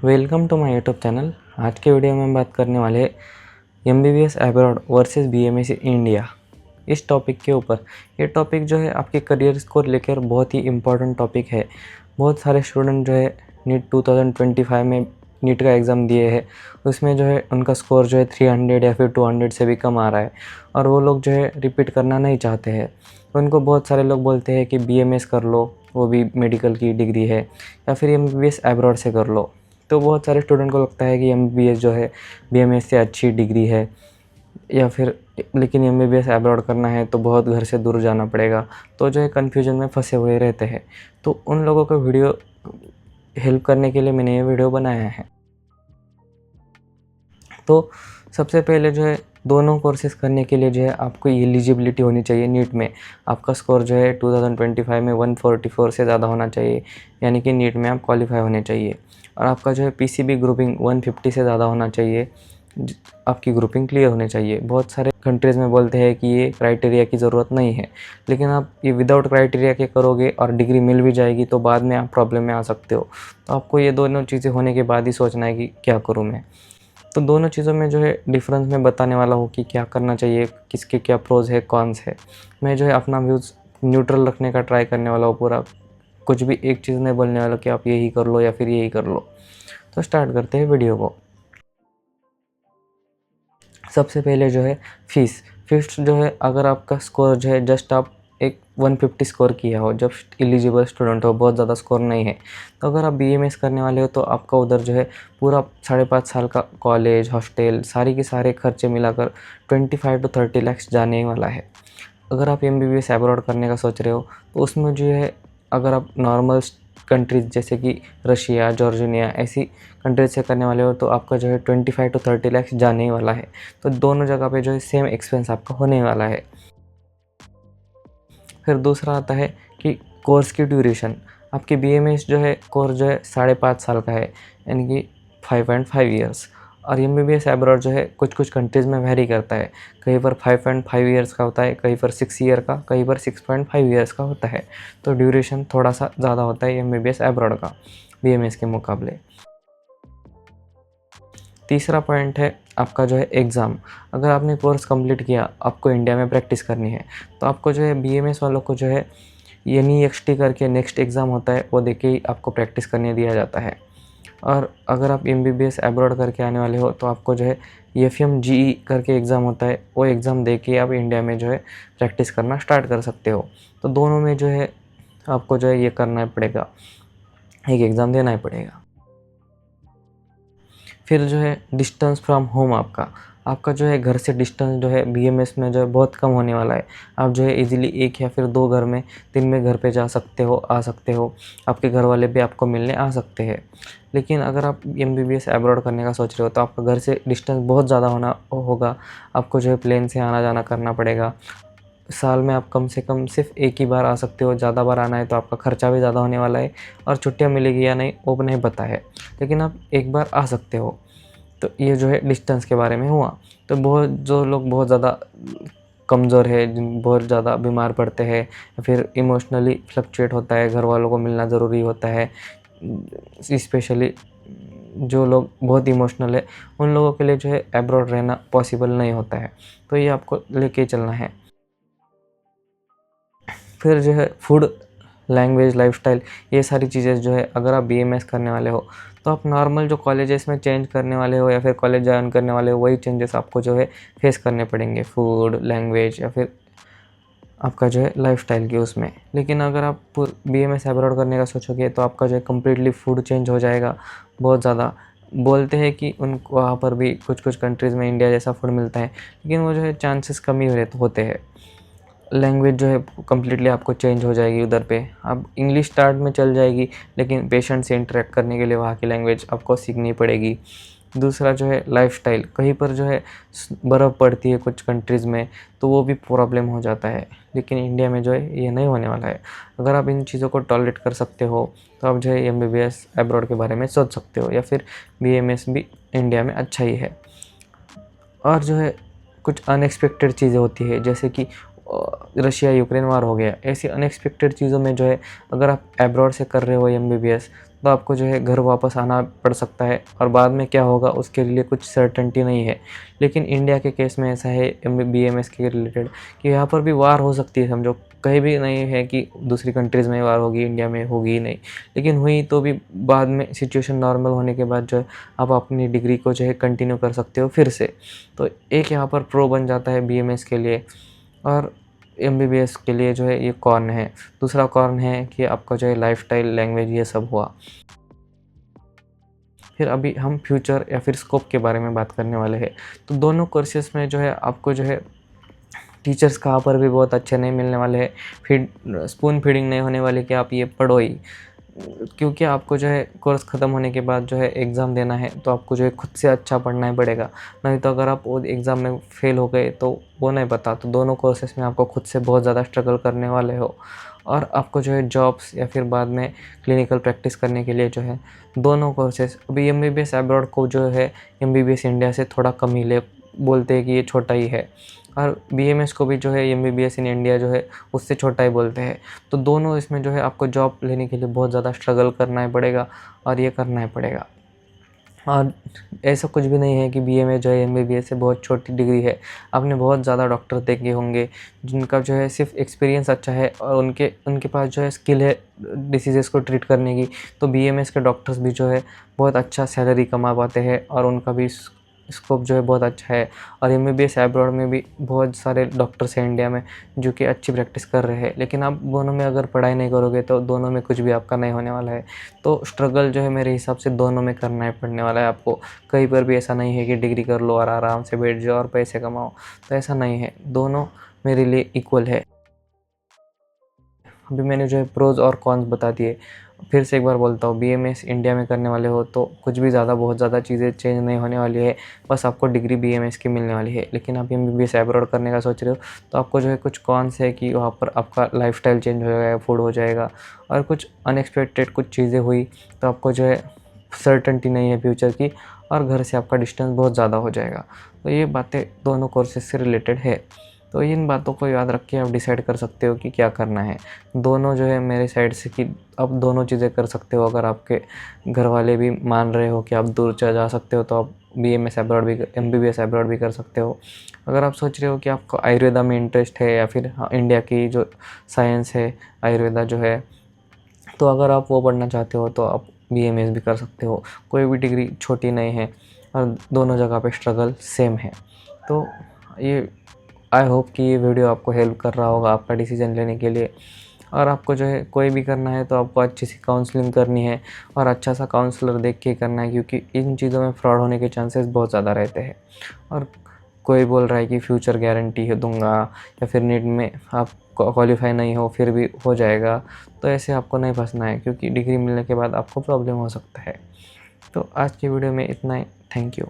Welcome to my YouTube channel. आज के video में हम बात करने वाले हैं MBBS abroad versus BMS India इस टॉपिक के ऊपर। ये टॉपिक जो है आपके करियर को लेकर बहुत ही इम्पोर्टेंट टॉपिक है। बहुत सारे स्टूडेंट जो है नीट 2025 में नीट का एग्ज़ाम दिए हैं, उसमें जो है उनका स्कोर जो है 300 या फिर 200 से भी कम आ रहा है और वो लोग जो है रिपीट करना नहीं चाहते हैं। उनको बहुत सारे लोग बोलते हैं कि बीएमएस कर लो, वो भी मेडिकल की डिग्री है, या फिर एमबीबीएस अब्रॉड से कर लो। तो बहुत सारे स्टूडेंट को लगता है कि एमबीबीएस जो है बीएमएस से अच्छी डिग्री है, या फिर लेकिन एमबीबीएस अब्रॉड करना है तो बहुत घर से दूर जाना पड़ेगा। तो जो है कन्फ्यूजन में फंसे हुए रहते हैं। तो उन लोगों को वीडियो हेल्प करने के लिए मैंने ये वीडियो बनाया है। तो सबसे पहले जो है दोनों कोर्सेज़ करने के लिए जो है आपको एलिजिबिलिटी होनी चाहिए। नीट में आपका स्कोर जो है 2025 में 144 से ज़्यादा होना चाहिए, यानी कि नीट में आप क्वालिफाई होने चाहिए। और आपका जो है पीसीबी ग्रुपिंग 150 से ज़्यादा होना चाहिए, आपकी ग्रुपिंग क्लियर होनी चाहिए। बहुत सारे कंट्रीज़ में बोलते हैं कि ये क्राइटेरिया की ज़रूरत नहीं है, लेकिन आप ये विदाउट क्राइटेरिया के करोगे और डिग्री मिल भी जाएगी तो बाद में आप प्रॉब्लम में आ सकते हो। तो आपको ये दोनों चीज़ें होने के बाद ही सोचना है कि क्या करूँ मैं। तो दोनों चीज़ों में जो है डिफरेंस मैं बताने वाला हूँ कि क्या करना चाहिए, किसके क्या प्रोज है कॉन्स है। मैं जो है अपना व्यूज़ न्यूट्रल रखने का ट्राई करने वाला हूँ पूरा, कुछ भी एक चीज़ नहीं बोलने वाला कि आप यही कर लो या फिर यही कर लो। तो स्टार्ट करते हैं वीडियो को। सबसे पहले जो है फ़ीस जो है, अगर आपका स्कोर जो है जस्ट आप एक 150 स्कोर किया हो, जब एलिजिबल स्टूडेंट हो, बहुत ज़्यादा स्कोर नहीं है, तो अगर आप बीएमएस करने वाले हो तो आपका उधर जो है पूरा 5.5 साल का कॉलेज, हॉस्टल, सारी के सारे खर्चे मिलाकर 25 to 30 लाख जाने वाला है। अगर आप एमबीबीएस अब्रॉड करने का सोच रहे हो तो उसमें जो है, अगर आप नॉर्मल कंट्रीज़ जैसे कि रशिया, जॉर्जिनिया ऐसी कंट्रीज से करने वाले हो तो आपका जो है 25 to 30 लाख जाने ही वाला है। तो दोनों जगह पे जो है सेम एक्सपेंस आपका होने वाला है। फिर दूसरा आता है कि कोर्स की ड्यूरेशन। आपकी बीएमएस जो है कोर्स जो है 5.5 साल का है, यानी कि 5.5 ईयर्स। और एमबीबीएस अब्रॉड जो है कुछ कुछ कंट्रीज़ में वेरी करता है, कहीं पर 5.5 ईयर्स का होता है, कहीं पर 6 ईयर का, कहीं पर 6.5 ईयर्स का होता है। तो ड्यूरेशन थोड़ा सा ज़्यादा होता है एमबीबीएस अब्रॉड का बीएमएस के मुकाबले। तीसरा पॉइंट है आपका जो है एग्ज़ाम। अगर आपने कोर्स कंप्लीट किया, आपको इंडिया में प्रैक्टिस करनी है, तो आपको जो है बीएमएस वालों को जो है एनईएक्सटी करके नेक्स्ट एग्ज़ाम होता है, वो देके ही आपको प्रैक्टिस करने दिया जाता है। और अगर आप एमबीबीएस अब्रॉड करके आने वाले हो तो आपको जो है एफएमजीई करके एग्ज़ाम होता है, वो एग्ज़ाम दे के आप इंडिया में जो है प्रैक्टिस करना स्टार्ट कर सकते हो। तो दोनों में जो है आपको जो है ये करना ही पड़ेगा, एक एग्ज़ाम देना ही पड़ेगा। फिर जो है डिस्टेंस फ्रॉम होम, आपका जो है घर से डिस्टेंस जो है बीएमएस में जो है बहुत कम होने वाला है। आप जो है इजीली 1 या फिर 2 घर में, दिन में घर पे जा सकते हो, आ सकते हो। आपके घर वाले भी आपको मिलने आ सकते हैं। लेकिन अगर आप एमबीबीएस अब्रॉड करने का सोच रहे हो तो आपका घर से डिस्टेंस बहुत ज़्यादा होगा। आपको जो है प्लेन से आना जाना करना पड़ेगा। साल में आप कम से कम सिर्फ एक ही बार आ सकते हो, ज़्यादा बार आना है तो आपका खर्चा भी ज़्यादा होने वाला है, और छुट्टियाँ मिलेगी या नहीं वो नहीं पता है, लेकिन आप एक बार आ सकते हो। तो ये जो है डिस्टेंस के बारे में हुआ। तो बहुत जो लोग बहुत ज़्यादा कमज़ोर है, जिन बहुत ज़्यादा बीमार पड़ते हैं, या फिर इमोशनली फ्लक्चुएट होता है, घर वालों को मिलना ज़रूरी होता है, स्पेशली जो लोग बहुत इमोशनल है, उन लोगों के लिए जो है अब्रॉड रहना पॉसिबल नहीं होता है। तो ये आपको लेके चलना है। फिर जो है फूड, लैंग्वेज, लाइफस्टाइल, ये सारी चीज़ें जो है अगर आप बीएमएस करने वाले हो तो आप नॉर्मल जो कॉलेजेस में चेंज करने वाले हो या फिर कॉलेज ज्वाइन करने वाले हो, वही चेंजेस आपको जो है फेस करने पड़ेंगे, फूड, लैंग्वेज या फिर आपका जो है लाइफस्टाइल के उसमें। लेकिन अगर आप बीएमएस अब्रॉड करने का सोचोगे तो आपका जो है कम्प्लीटली फूड चेंज हो जाएगा बहुत ज़्यादा। बोलते हैं कि उनको वहाँ पर भी कुछ कुछ कंट्रीज़ में इंडिया जैसा फूड मिलता है, लेकिन वो जो है चांसेस कम ही होते हैं। लैंग्वेज जो है कम्प्लीटली आपको चेंज हो जाएगी उधर पे। अब इंग्लिश स्टार्ट में चल जाएगी, लेकिन पेशेंट से इंटरेक्ट करने के लिए वहाँ की लैंग्वेज आपको सीखनी पड़ेगी। दूसरा जो है लाइफस्टाइल, कहीं पर जो है बर्फ़ पड़ती है कुछ कंट्रीज़ में, तो वो भी प्रॉब्लम हो जाता है, लेकिन इंडिया में जो है ये नहीं होने वाला है। अगर आप इन चीज़ों को टॉलरेट कर सकते हो तो आप जो है एमबीबीएस अब्रॉड के बारे में सोच सकते हो, या फिर बीएमएस भी इंडिया में अच्छा ही है। और जो है कुछ अनएक्सपेक्टेड चीज़ें होती है, जैसे कि रशिया यूक्रेन वार हो गया, ऐसी अनएक्सपेक्टेड चीज़ों में जो है अगर आप अब्रॉड से कर रहे हो एमबीबीएस, तो आपको जो है घर वापस आना पड़ सकता है, और बाद में क्या होगा उसके लिए कुछ सर्टेनिटी नहीं है। लेकिन इंडिया के केस में ऐसा है BMS के रिलेटेड कि यहाँ पर भी वार हो सकती है, समझो कहीं भी नहीं है कि दूसरी कंट्रीज़ में वार होगी, इंडिया में होगी ही नहीं, लेकिन हुई तो भी बाद में सिचुएशन नॉर्मल होने के बाद जो है आप अपनी डिग्री को जो है कंटिन्यू कर सकते हो फिर से। तो एक यहाँ पर प्रो बन जाता है BMS के लिए। और MBBS के लिए जो है ये कॉर्न है। दूसरा कॉर्न है कि आपका जो है लाइफस्टाइल, लैंग्वेज, ये सब हुआ। फिर अभी हम फ्यूचर या फिर स्कोप के बारे में बात करने वाले हैं। तो दोनों कोर्सेज़ में जो है आपको जो है टीचर्स कहाँ पर भी बहुत अच्छे नहीं मिलने वाले हैं, फिर स्पून फीडिंग नहीं होने वाली कि आप ये पढ़ो ही। क्योंकि आपको जो है कोर्स ख़त्म होने के बाद जो है एग्ज़ाम देना है, तो आपको जो है खुद से अच्छा पढ़ना ही पड़ेगा। नहीं तो अगर आप वो एग्ज़ाम में फ़ेल हो गए तो वो नहीं पता। तो दोनों कोर्सेज़ में आपको खुद से बहुत ज़्यादा स्ट्रगल करने वाले हो, और आपको जो है जॉब्स या फिर बाद में क्लिनिकल प्रैक्टिस करने के लिए जो है दोनों कोर्सेज़। अभी MBBS अब्रॉड को जो है MBBS इंडिया से थोड़ा कम ही ले बोलते हैं कि ये छोटा ही है, और BMS को भी जो है MBBS इन इंडिया जो है उससे छोटा ही बोलते हैं। तो दोनों इसमें जो है आपको जॉब लेने के लिए बहुत ज़्यादा स्ट्रगल करना ही पड़ेगा, और ये करना ही पड़ेगा। और ऐसा कुछ भी नहीं है कि BMS जो है MBBS से बहुत छोटी डिग्री है। आपने बहुत ज़्यादा डॉक्टर देखे होंगे जिनका जो है सिर्फ एक्सपीरियंस अच्छा है, और उनके उनके पास जो है स्किल है डिसीज़ेज़ को ट्रीट करने की। तो BMS के डॉक्टर्स भी जो है बहुत अच्छा सैलरी कमा पाते हैं, और उनका भी स्कोप जो है बहुत अच्छा है। और MBBS अब्रॉड में भी बहुत सारे डॉक्टर्स हैं इंडिया में जो कि अच्छी प्रैक्टिस कर रहे हैं। लेकिन आप दोनों में अगर पढ़ाई नहीं करोगे तो दोनों में कुछ भी आपका नहीं होने वाला है। तो स्ट्रगल जो है मेरे हिसाब से दोनों में करना ही पड़ने वाला है आपको। कहीं पर भी ऐसा नहीं है कि डिग्री कर लो और आराम से बैठ जाओ और पैसे कमाओ, तो ऐसा नहीं है। दोनों मेरे लिए इक्वल है। अभी मैंने जो है प्रोज़ और कॉन्स बता दिए। फिर से एक बार बोलता हूँ, BMS इंडिया में करने वाले हो तो कुछ भी बहुत ज़्यादा चीज़ें चेंज नहीं होने वाली है। बस आपको डिग्री BMS की मिलने वाली है। लेकिन आप MBBS अब्रॉड करने का सोच रहे हो तो आपको जो है कुछ कॉन्स है कि वहाँ पर आपका लाइफ़स्टाइल चेंज हो जाएगा, फूड हो जाएगा, और कुछ अनएक्सपेक्टेड कुछ चीज़ें हुई तो आपको जो है सर्टेनिटी नहीं है फ्यूचर की, और घर से आपका डिस्टेंस बहुत ज़्यादा हो जाएगा। तो ये बातें दोनों कोर्सेज़ से रिलेटेड है। तो इन बातों को याद रख के आप डिसाइड कर सकते हो कि क्या करना है। दोनों जो है मेरे साइड से कि आप दोनों चीज़ें कर सकते हो। अगर आपके घर वाले भी मान रहे हो कि आप दूर जा सकते हो तो आप BMS अब्रॉड भी MBBS अब्रॉड भी कर सकते हो। अगर आप सोच रहे हो कि आपको आयुर्वेदा में इंटरेस्ट है या फिर इंडिया की जो साइंस है आयुर्वेदा जो है, तो अगर आप वो पढ़ना चाहते हो तो आप BMS भी कर सकते हो। कोई भी डिग्री छोटी नहीं है, और दोनों जगह पे स्ट्रगल सेम है। तो ये आई होप कि ये वीडियो आपको हेल्प कर रहा होगा आपका डिसीज़न लेने के लिए। और आपको जो है कोई भी करना है तो आपको अच्छी सी काउंसलिंग करनी है, और अच्छा सा काउंसलर देख के करना है, क्योंकि इन चीज़ों में फ्रॉड होने के चांसेस बहुत ज़्यादा रहते हैं। और कोई बोल रहा है कि फ्यूचर गारंटी है दूंगा, या फिर नीट में आप क्वालिफाई नहीं हो फिर भी हो जाएगा, तो ऐसे आपको नहीं फंसना है, क्योंकि डिग्री मिलने के बाद आपको प्रॉब्लम हो सकता है। तो आज की वीडियो में इतना ही। Thank you.